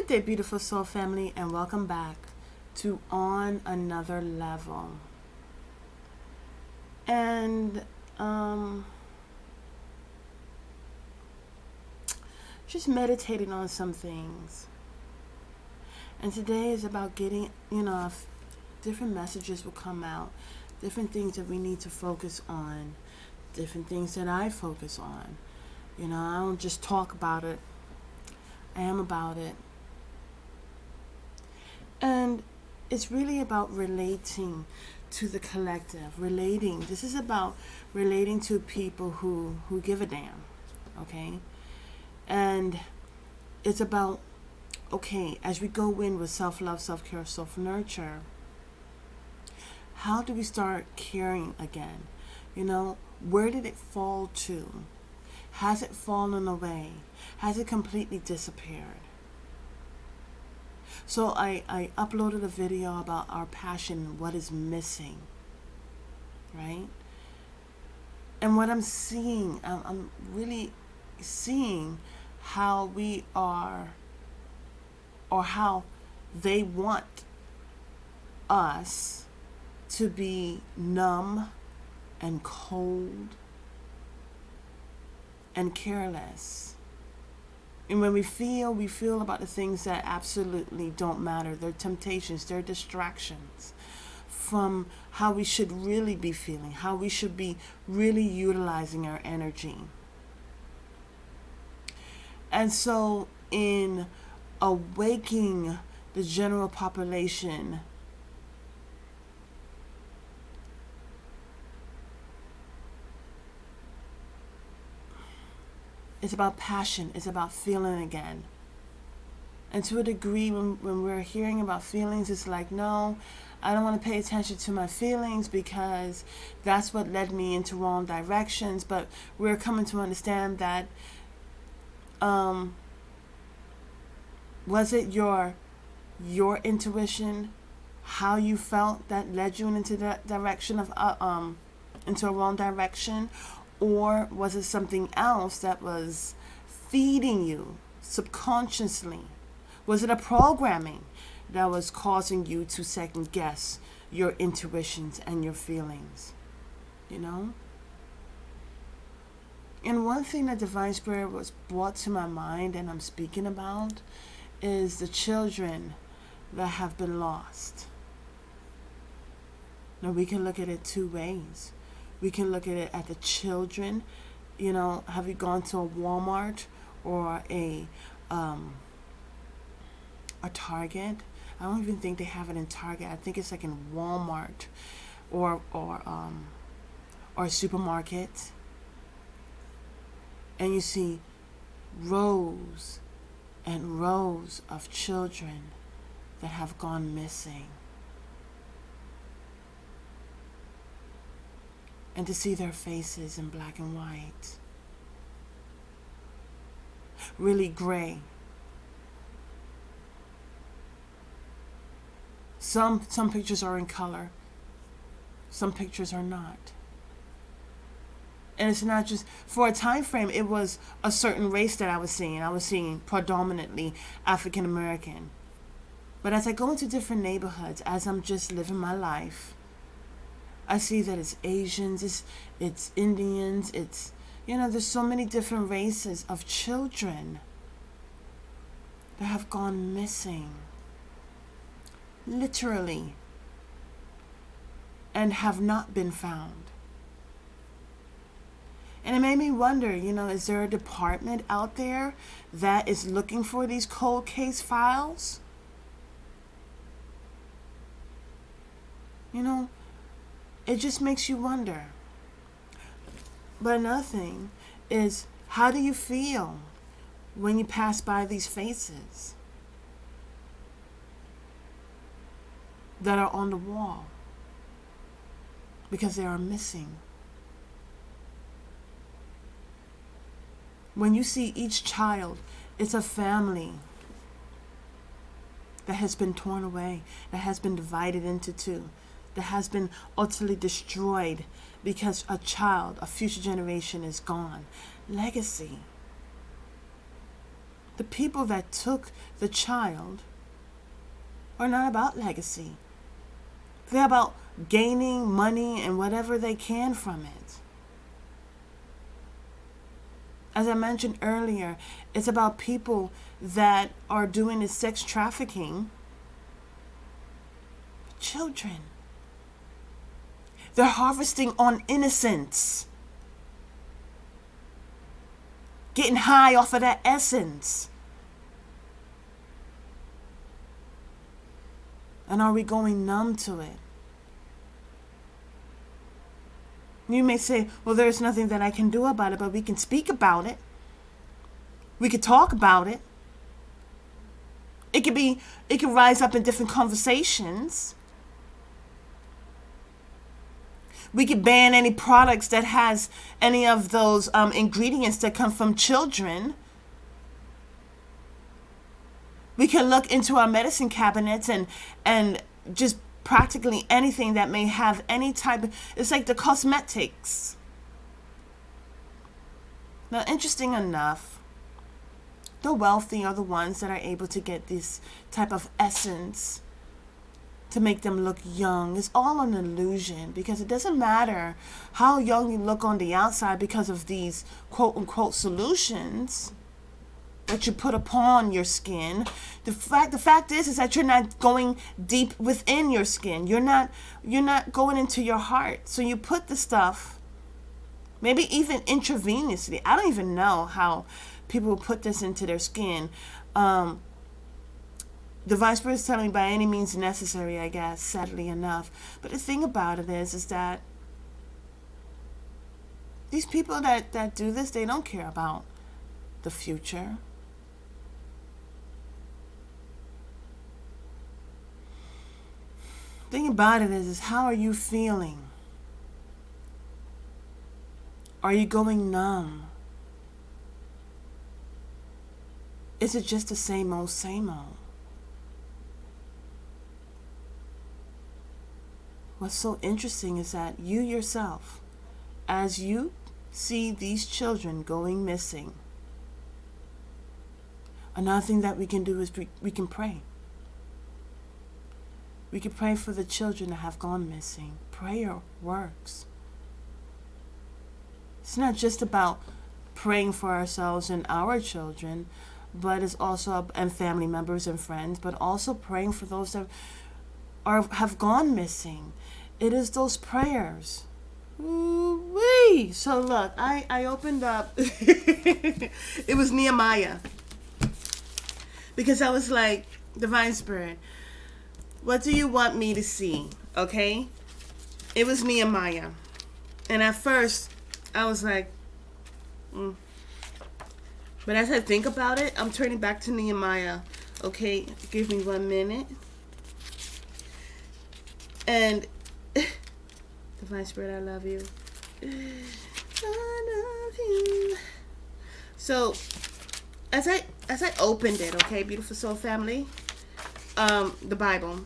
Good day, beautiful soul family, and welcome back to On Another Level. And just meditating on some things. And today is about getting, different messages will come out, different things that we need to focus on, different things that I focus on. I don't just talk about it, I am about it. And it's really about relating to the collective, This is about relating to people who give a damn, okay? And it's about, as we go in with self-love, self-care, self-nurture, how do we start caring again? Where did it fall to? Has it fallen away? Has it completely disappeared? So I uploaded a video about our passion, what is missing, right? And what I'm seeing, I'm really seeing how we are, or how they want us to be numb and cold and careless. And when we feel about the things that absolutely don't matter. They're temptations, they're distractions from how we should really be feeling, how we should be really utilizing our energy. And so in awakening the general population, it's about passion. It's about feeling again. And to a degree, when we're hearing about feelings, it's like, no, I don't want to pay attention to my feelings because that's what led me into wrong directions. But we're coming to understand that, was it your intuition, how you felt that led you into that direction of into a wrong direction? Or was it something else that was feeding you subconsciously? Was it a programming that was causing you to second guess your intuitions and your feelings? And one thing that Divine Spirit was brought to my mind and I'm speaking about is the children that have been lost. Now we can look at it two ways. We can look at it at the children. Have you gone to a Walmart or a Target? I don't even think they have it in Target. I think it's like in Walmart or a supermarket. And you see rows and rows of children that have gone missing. And to see their faces in black and white, really gray. Some pictures are in color, some pictures are not. And it's not just for a time frame. It was a certain race that I was seeing. I was seeing predominantly African American. But as I go into different neighborhoods, as I'm just living my life, I see that it's Asians, it's Indians, there's so many different races of children that have gone missing. Literally. And have not been found. And it made me wonder, is there a department out there that is looking for these cold case files? It just makes you wonder. But another thing is, how do you feel when you pass by these faces that are on the wall? Because they are missing. When you see each child, it's a family that has been torn away, that has been divided into two, that has been utterly destroyed because a child, a future generation is gone. Legacy. The people that took the child are not about legacy. They're about gaining money and whatever they can from it. As I mentioned earlier, it's about people that are doing the sex trafficking. Children. They're harvesting on innocence. Getting high off of that essence. And are we going numb to it? You may say, well, there's nothing that I can do about it, but we can speak about it. We could talk about it. It could rise up in different conversations. We could ban any products that has any of those ingredients that come from children. We can look into our medicine cabinets and just practically anything that may have any type of, it's like the cosmetics. Now, interesting enough, the wealthy are the ones that are able to get this type of essence to make them look young. It's all an illusion, because it doesn't matter how young you look on the outside because of these quote unquote solutions that you put upon your skin. The fact is that you're not going deep within your skin. You're not going into your heart. So you put the stuff, maybe even intravenously. I don't even know how people put this into their skin. The Vice Spirit is telling me by any means necessary, I guess, sadly enough. But the thing about it is that these people that do this, they don't care about the future. The thing about it is how are you feeling? Are you going numb? Is it just the same old, same old? What's so interesting is that you yourself, as you see these children going missing, another thing that we can do is we can pray. We can pray for the children that have gone missing. Prayer works. It's not just about praying for ourselves and our children, but it's also, and family members and friends, but also praying for those that have gone missing. It is those prayers. Ooh-wee. So look, I opened up. It was Nehemiah. Because I was like, Divine Spirit, what do you want me to see? Okay? It was Nehemiah. And at first, I was like, But as I think about it, I'm turning back to Nehemiah. Okay? Give me 1 minute. And Divine Spirit, I love you. I love you. So, as I opened it, okay, beautiful soul family, the Bible,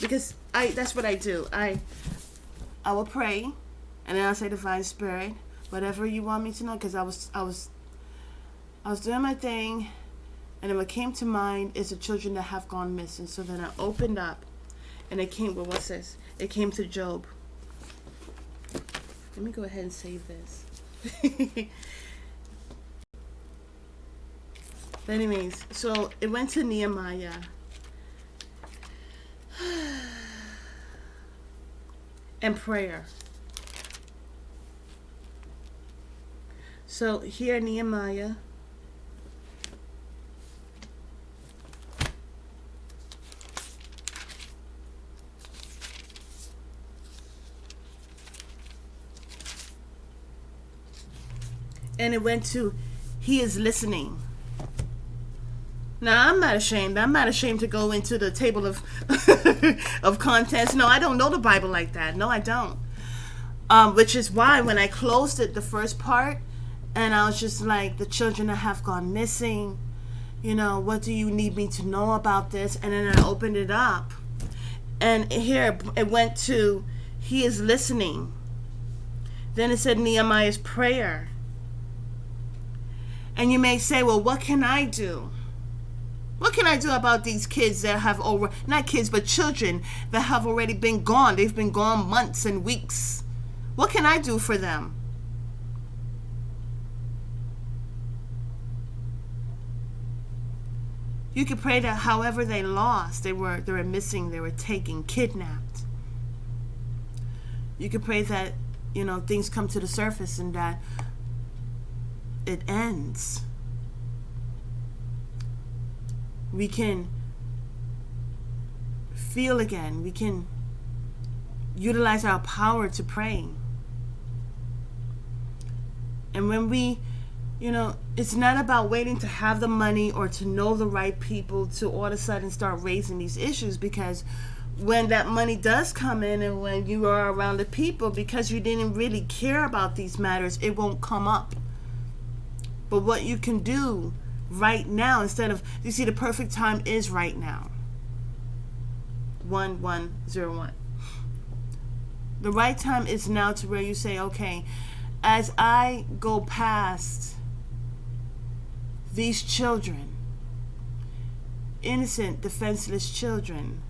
because that's what I do. I will pray, and then I'll say, Divine Spirit, whatever you want me to know, because I was doing my thing, and then what came to mind is the children that have gone missing. So then I opened up, and it came. Well, what's this? It came to Job. Let me go ahead and save this. But anyways, so it went to Nehemiah. And prayer. So here, Nehemiah. And it went to, he is listening. Now, I'm not ashamed. I'm not ashamed to go into the table of of contents. No, I don't know the Bible like that. No, I don't. Which is why when I closed it, the first part, and I was just like, the children that have gone missing, you know, what do you need me to know about this? And then I opened it up. And here it went to, he is listening. Then it said Nehemiah's prayer. And you may say, well, what can I do? What can I do about these kids that have not kids, but children that have already been gone? They've been gone months and weeks. What can I do for them? You could pray that however they lost, they were missing, they were taken, kidnapped. You could pray that, things come to the surface and that it ends. We can feel again. We can utilize our power to pray. And when we, it's not about waiting to have the money or to know the right people to all of a sudden start raising these issues, because when that money does come in and when you are around the people, because you didn't really care about these matters, it won't come up. But what you can do right now, instead of, you see, the perfect time is right now. 1101. The right time is now, to where you say, okay, as I go past these children, innocent, defenseless children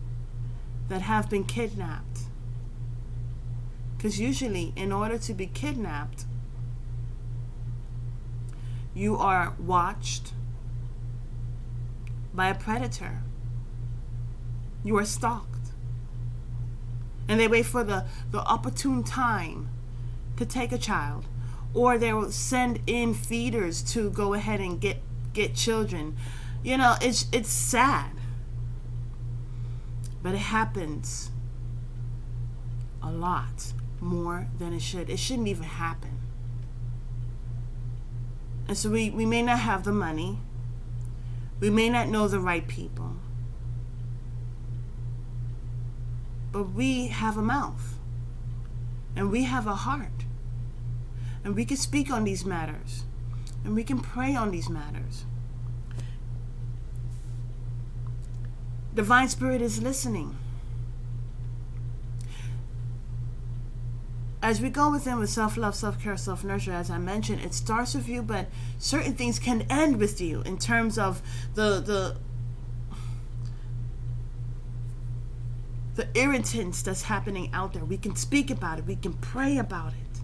that have been kidnapped. Because usually, in order to be kidnapped, you are watched by a predator. You are stalked. And they wait for the opportune time to take a child. Or they will send in feeders to go ahead and get children. It's sad. But it happens a lot more than it should. It shouldn't even happen. And so we may not have the money. We may not know the right people. But we have a mouth. And we have a heart. And we can speak on these matters. And we can pray on these matters. Divine Spirit is listening. As we go within with self-love, self-care, self-nurture, as I mentioned, it starts with you, but certain things can end with you in terms of the irritants that's happening out there. We can speak about it. We can pray about it.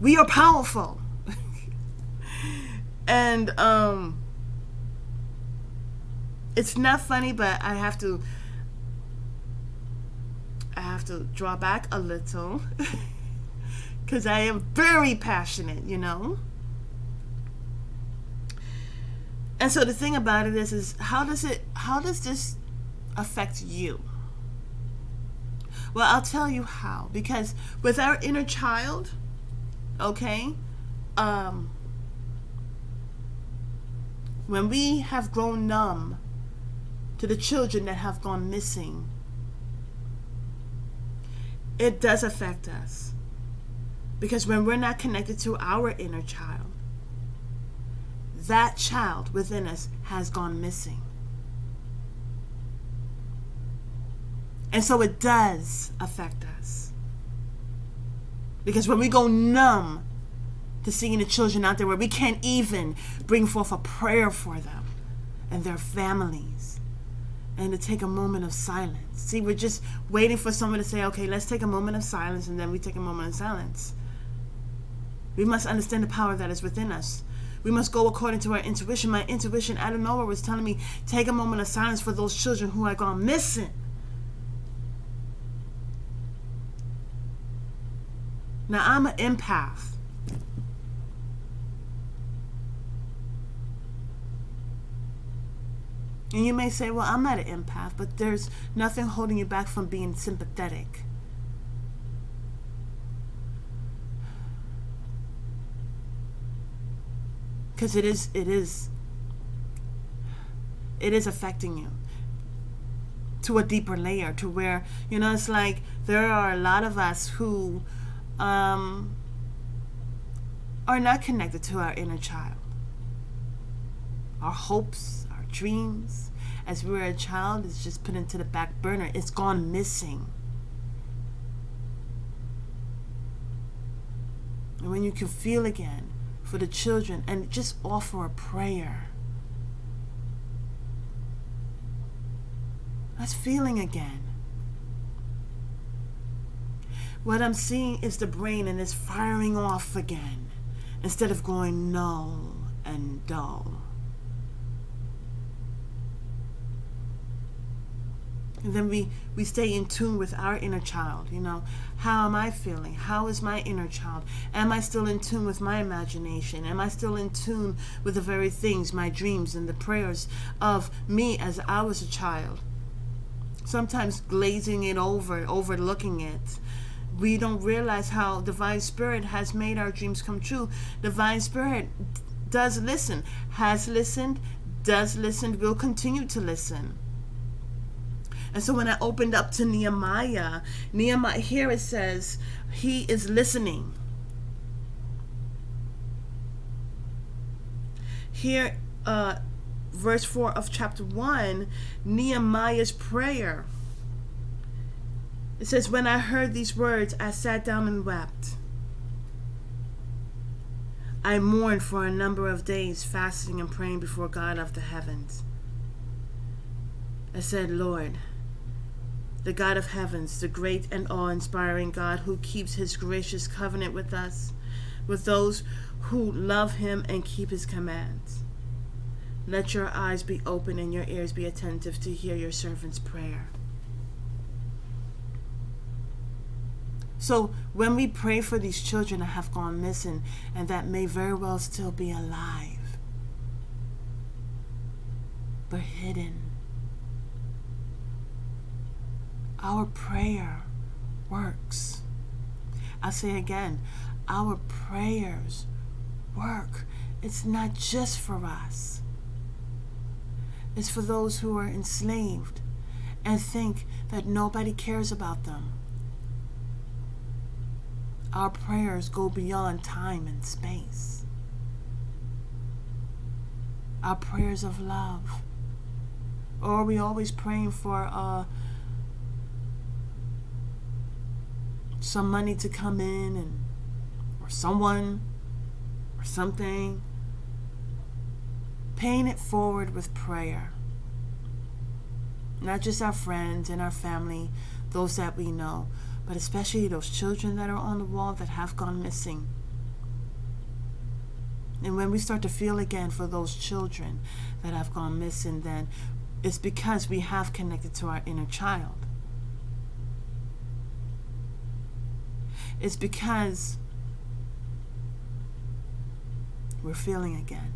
We are powerful. And it's not funny, but I have to draw back a little because I am very passionate, And so the thing about it is how does this affect you? Well, I'll tell you how. Because with our inner child, okay, when we have grown numb to the children that have gone missing, it does affect us. Because when we're not connected to our inner child, that child within us has gone missing. And so it does affect us. Because when we go numb to seeing the children out there where we can't even bring forth a prayer for them and their families, and to take a moment of silence. See, we're just waiting for someone to say, okay, let's take a moment of silence, and then we take a moment of silence. We must understand the power that is within us. We must go according to our intuition. My intuition out of nowhere was telling me, take a moment of silence for those children who had gone missing. Now, I'm an empath. And you may say, well, I'm not an empath, but there's nothing holding you back from being sympathetic. Because it is affecting you to a deeper layer, to where, it's like there are a lot of us who are not connected to our inner child. Our hopes, our dreams, as we were a child, is just put into the back burner. It's gone missing. And when you can feel again, for the children and just offer a prayer. That's feeling again. What I'm seeing is the brain, and it's firing off again instead of going null and dull. And then we stay in tune with our inner child. How am I feeling? How is my inner child? Am I still in tune with my imagination? Am I still in tune with the very things, my dreams and the prayers of me as I was a child? Sometimes glazing it over, overlooking it. We don't realize how Divine Spirit has made our dreams come true. Divine Spirit does listen, has listened, does listen, will continue to listen. And so when I opened up to Nehemiah, here it says, he is listening. Here, verse 4 of chapter 1, Nehemiah's prayer. It says, when I heard these words, I sat down and wept. I mourned for a number of days, fasting and praying before God of the heavens. I said, Lord, the God of heavens, the great and awe-inspiring God who keeps his gracious covenant with us, with those who love him and keep his commands. Let your eyes be open and your ears be attentive to hear your servant's prayer. So when we pray for these children that have gone missing and that may very well still be alive, but hidden, our prayer works. I'll say again, our prayers work. It's not just for us. It's for those who are enslaved and think that nobody cares about them. Our prayers go beyond time and space. Our prayers of love. Or are we always praying for some money to come in, or someone or something? Paying it forward with prayer. Not just our friends and our family, those that we know, but especially those children that are on the wall that have gone missing. And when we start to feel again for those children that have gone missing, then it's because we have connected to our inner child. It's because we're feeling again.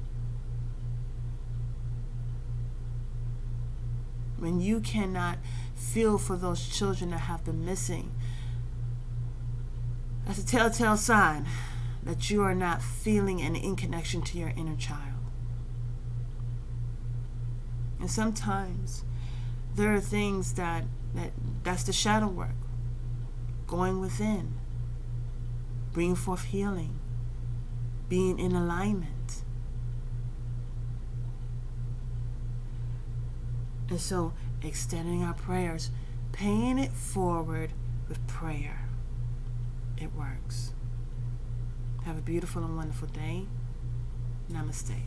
When you cannot feel for those children that have been missing, that's a telltale sign that you are not feeling and in connection to your inner child. And sometimes there are things that's the shadow work, going within, bringing forth healing, being in alignment. And so extending our prayers, paying it forward with prayer. It works. Have a beautiful and wonderful day. Namaste.